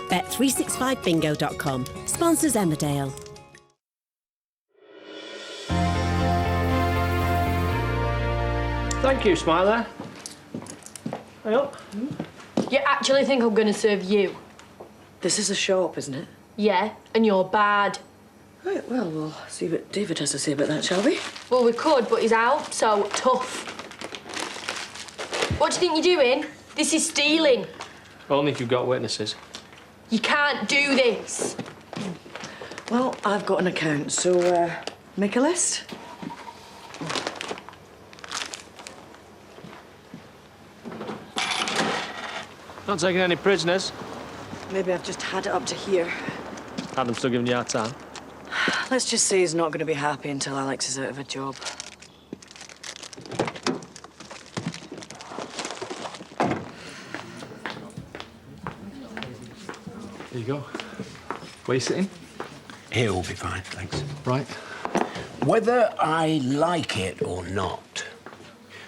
Bet365bingo.com. Sponsors Emmerdale. Thank you, Smiler. Hey up. You actually think I'm going to serve you? This is a shop, isn't it? Yeah, and you're bad. Right, well, we'll see what David has to say about that, shall we? Well, we could, but he's out, so tough. What do you think you're doing? This is stealing. Only if you've got witnesses. You can't do this. Well, I've got an account, so, make a list. Not taking any prisoners. Maybe I've just had it up to here. Adam's still giving you a hard time. Let's just say he's not going to be happy until Alex is out of a job. There you go. Where you sitting? Here will be fine, thanks. Right. Whether I like it or not,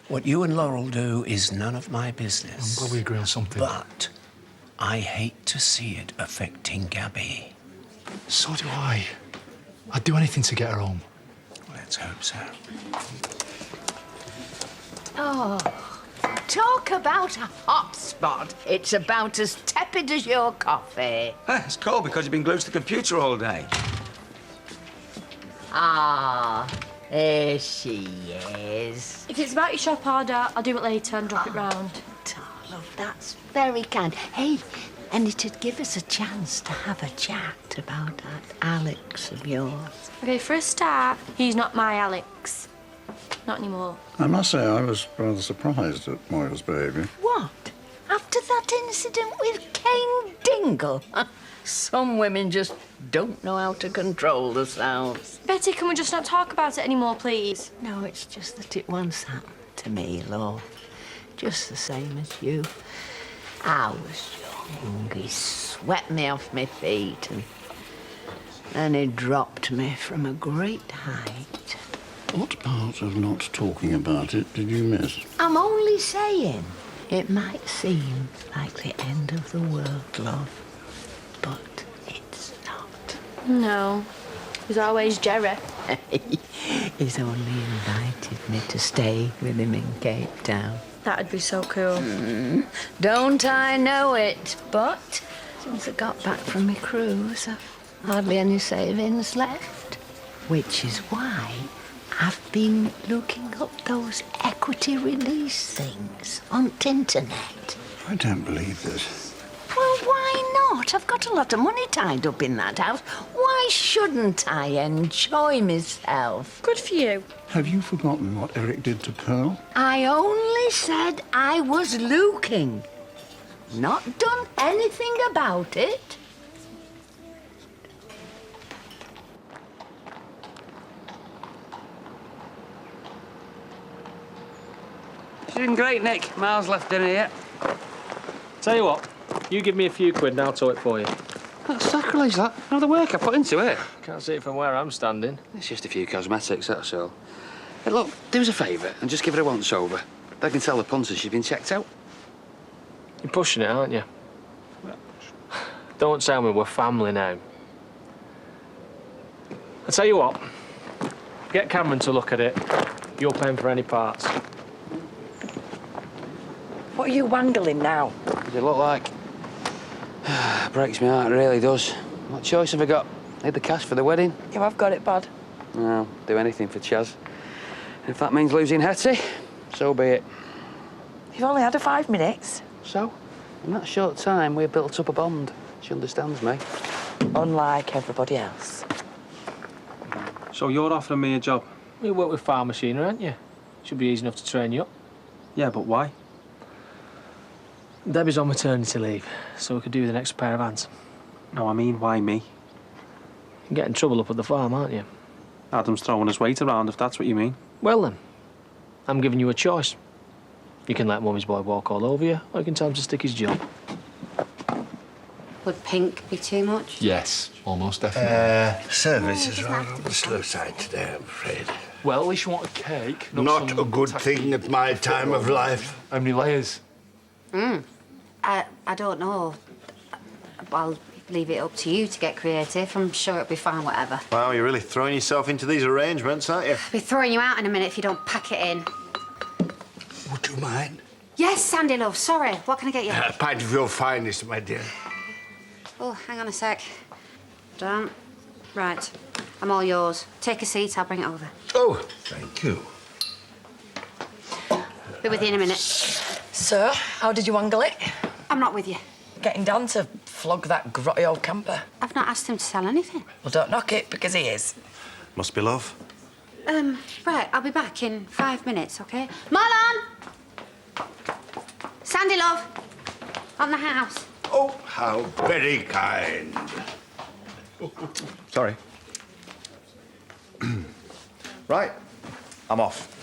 what you and Laurel do is none of my business. I'm glad we agree on something. But I hate to see it affecting Gabby. So do I. I'd do anything to get her home. Let's hope so. Oh, talk about a hot spot. It's about as tepid as your coffee. It's cold because you've been glued to the computer all day. Ah, here she is. If it's about your shop order, I'll do it later and drop it round. Oh, love, that's very kind. Hey, and it'd give us a chance to have a chat about that Alex of yours. OK, for a start, he's not my Alex. Not anymore. I must say I was rather surprised at Moira's behaviour. What? After that incident with Kane Dingle? Some women just don't know how to control themselves. Betty, can we just not talk about it anymore, please? No, it's just that it once happened to me, Law. Just the same as you. I was young. He swept me off my feet and then he dropped me from a great height. What part of not talking about it did you miss? I'm only saying it might seem like the end of the world, love, but it's not. No. He's always Jerry. He's only invited me to stay with him in Cape Town. That'd be so cool. Don't I know it? But since I got back from my cruise, I've hardly any savings left. Which is why I've been looking up those equity release things on the internet. I don't believe this. Well, why not? I've got a lot of money tied up in that house. Why shouldn't I enjoy myself? Good for you. Have you forgotten what Eric did to Pearl? I only said I was looking. Not done anything about it. She's doing great, Nick. Miles left dinner yet. Tell you what, you give me a few quid and I'll tow it for you. That's sacrilege, that. All the work I put into it. Can't see it from where I'm standing. It's just a few cosmetics, that's all. Hey, look, do us a favour and just give her a once-over. They can tell the punters she's been checked out. You're pushing it, aren't you? Don't tell me we're family now. I tell you what, get Cameron to look at it. You're paying for any parts. What are you wangling now? Does it look like? Breaks my heart, it really does. What choice have I got? Need the cash for the wedding? Yeah, I've got it, bud. No, do anything for Chaz. If that means losing Hetty, so be it. You've only had her 5 minutes. So, in that short time, we've built up a bond. She understands me. Unlike everybody else. So you're offering me a job? You work with farm machinery, aren't you? Should be easy enough to train you up. Yeah, but why? Debbie's on maternity leave, so we could do with an extra pair of hands. No, I mean, why me? You get in trouble up at the farm, aren't you? Adam's throwing his weight around, if that's what you mean. Well then, I'm giving you a choice. You can let Mummy's boy walk all over you, or you can tell him to stick his job. Would pink be too much? Yes, almost definitely. Service is rather on the slow side today, I'm afraid. Well, at least you want a cake. Not a good thing at my time of life. How many layers? I don't know. Well, leave it up to you to get creative. I'm sure it'll be fine, whatever. Wow, you're really throwing yourself into these arrangements, aren't you? I'll be throwing you out in a minute if you don't pack it in. Would you mind? Yes, Sandy, love. Sorry. What can I get you? A pint of your finest, my dear. Oh, hang on a sec. Don't. Right. I'm all yours. Take a seat. I'll bring it over. Oh, thank you. Be with you in a minute. So, how did you angle it? I'm not with you. Getting Dan to flog that grotty old camper. I've not asked him to sell anything. Well, don't knock it, because he is. Must be love. Right. I'll be back in 5 minutes, OK? Marlon! Sandy, love. On the house. Oh, how very kind. Sorry. Right, I'm off.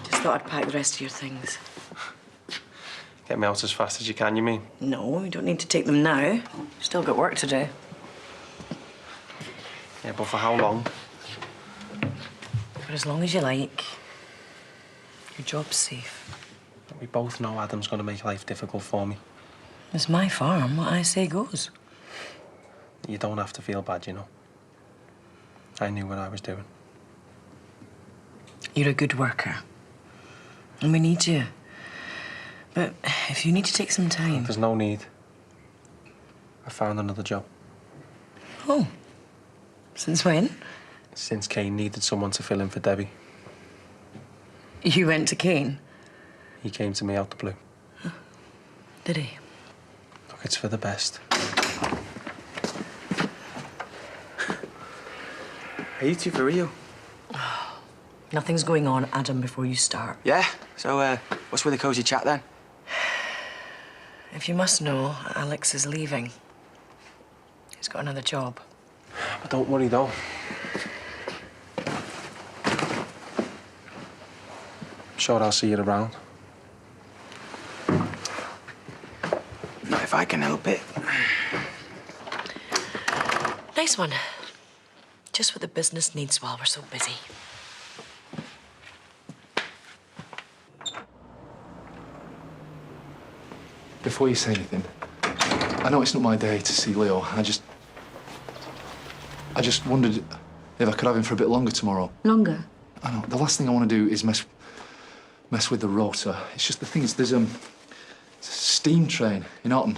Just thought I'd pack the rest of your things. Get me out as fast as you can, you mean? No, you don't need to take them now. Still got work to do. Yeah, but for how long? For as long as you like. Your job's safe. We both know Adam's going to make life difficult for me. It's my farm. What I say goes. You don't have to feel bad, you know. I knew what I was doing. You're a good worker. And we need you. But if you need to take some time... There's no need. I found another job. Oh. Since when? Since Kane needed someone to fill in for Debbie. You went to Kane? He came to me out the blue. Did he? Look, it's for the best. Are you two for real? Nothing's going on, Adam, before you start. Yeah? So, what's with the cosy chat then? If you must know, Alex is leaving. He's got another job. But don't worry, though. I'm sure I'll see you around. Not if I can help it. Nice one. Just what the business needs while we're so busy. Before you say anything, I know it's not my day to see Leo. I just wondered if I could have him for a bit longer tomorrow. Longer? I know. The last thing I want to do is mess with the rotor. It's just the thing is, there's it's a steam train in Otten.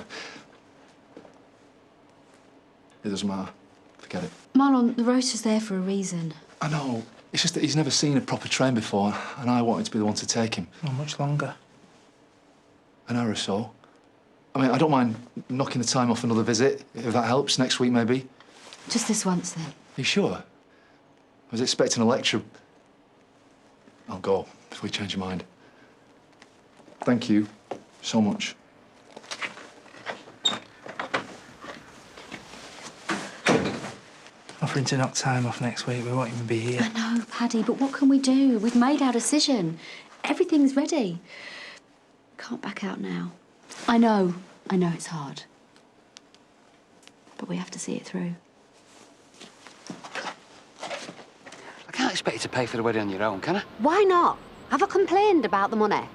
It doesn't matter. Forget it. Marlon, the rotor's there for a reason. I know. It's just that he's never seen a proper train before, and I wanted to be the one to take him. Not much longer. An hour or so. I mean, I don't mind knocking the time off another visit, if that helps, next week maybe. Just this once, then. Are you sure? I was expecting a lecture. I'll go if we change your mind. Thank you so much. Offering to knock time off next week, we won't even be here. I know, Paddy, but what can we do? We've made our decision. Everything's ready. Can't back out now. I know it's hard. But we have to see it through. I can't expect you to pay for the wedding on your own, can I? Why not? Have I complained about the money?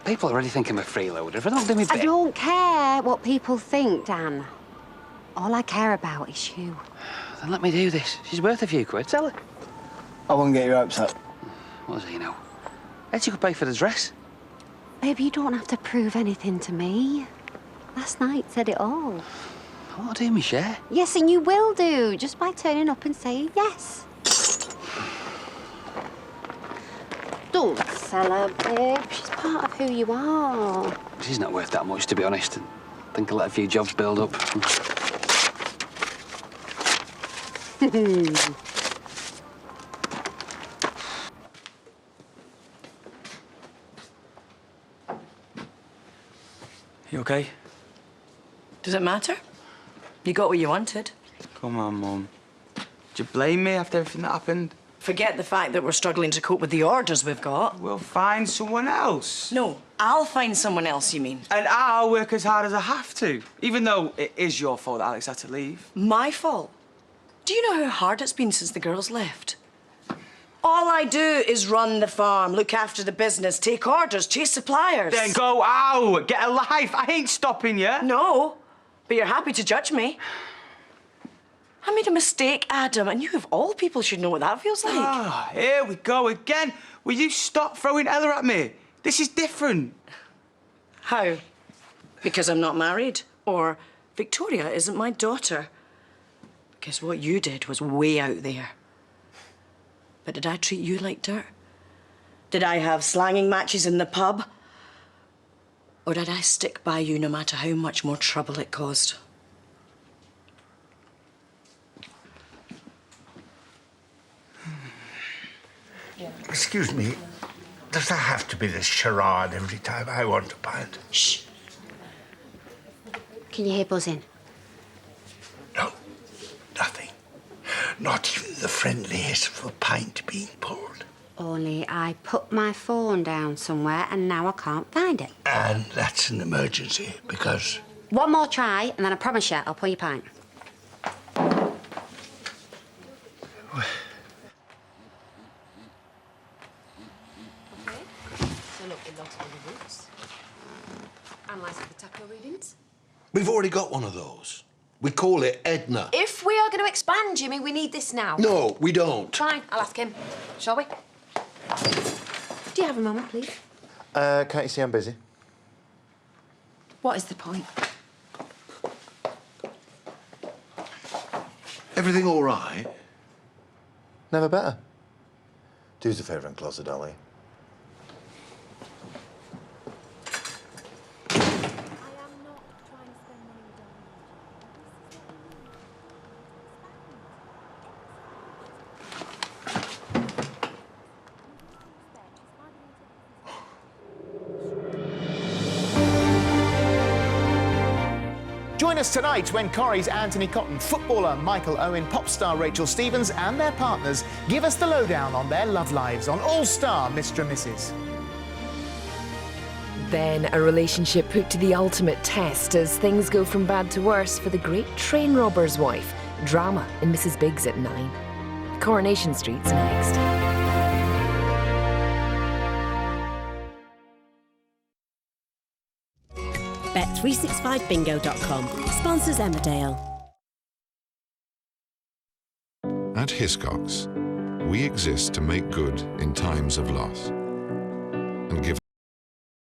People already think I'm a freeloader. If I don't do me bit... I don't care what people think, Dan. All I care about is you. Then let me do this. She's worth a few quid. Tell her. I won't get your hopes up. What does he know? Hetty could pay for the dress. Babe, you don't have to prove anything to me. Last night said it all. I want to do my share. Yes, and you will do, just by turning up and saying yes. Don't sell her, babe. She's part of who you are. She's not worth that much, to be honest. I think I'll let a few jobs build up. You okay? Does it matter? You got what you wanted. Come on, Mum. Do you blame me after everything that happened? Forget the fact that we're struggling to cope with the orders we've got. We'll find someone else. No, I'll find someone else, you mean? And I'll work as hard as I have to, even though it is your fault that Alex had to leave. My fault? Do you know how hard it's been since the girls left? All I do is run the farm, look after the business, take orders, chase suppliers. Then go out, get a life. I ain't stopping you. No, but you're happy to judge me. I made a mistake, Adam, and you of all people should know what that feels like. Ah, here we go again. Will you stop throwing Ella at me? This is different. How? Because I'm not married? Or Victoria isn't my daughter? Because what you did was way out there. But did I treat you like dirt? Did I have slanging matches in the pub? Or did I stick by you no matter how much more trouble it caused? Excuse me, does there have to be this charade every time I want a pint? Shh. Can you hear buzzing? No, nothing. Not even the friendly hiss of a pint being poured. Only I put my phone down somewhere and now I can't find it. And that's an emergency, because... One more try and then I promise you I'll pour your pint. So look, we lost all the roots. Analysing the taco readings. We've already got one of those. We call it Edna. If we are going to expand, Jimmy, we need this now. No, we don't. Fine, I'll ask him. Shall we? Do you have a moment, please? Can't you see I'm busy? What is the point? Everything all right? Never better. Do us a favour and close the door, will you? Join us tonight when Corrie's Anthony Cotton, footballer Michael Owen, pop star Rachel Stevens and their partners give us the lowdown on their love lives on All Star Mr. and Mrs. Then a relationship put to the ultimate test as things go from bad to worse for the great train robber's wife. Drama in Mrs. Biggs at 9. Coronation Street's next. Bet365bingo.com sponsors Emmerdale. At Hiscox, we exist to make good in times of loss and give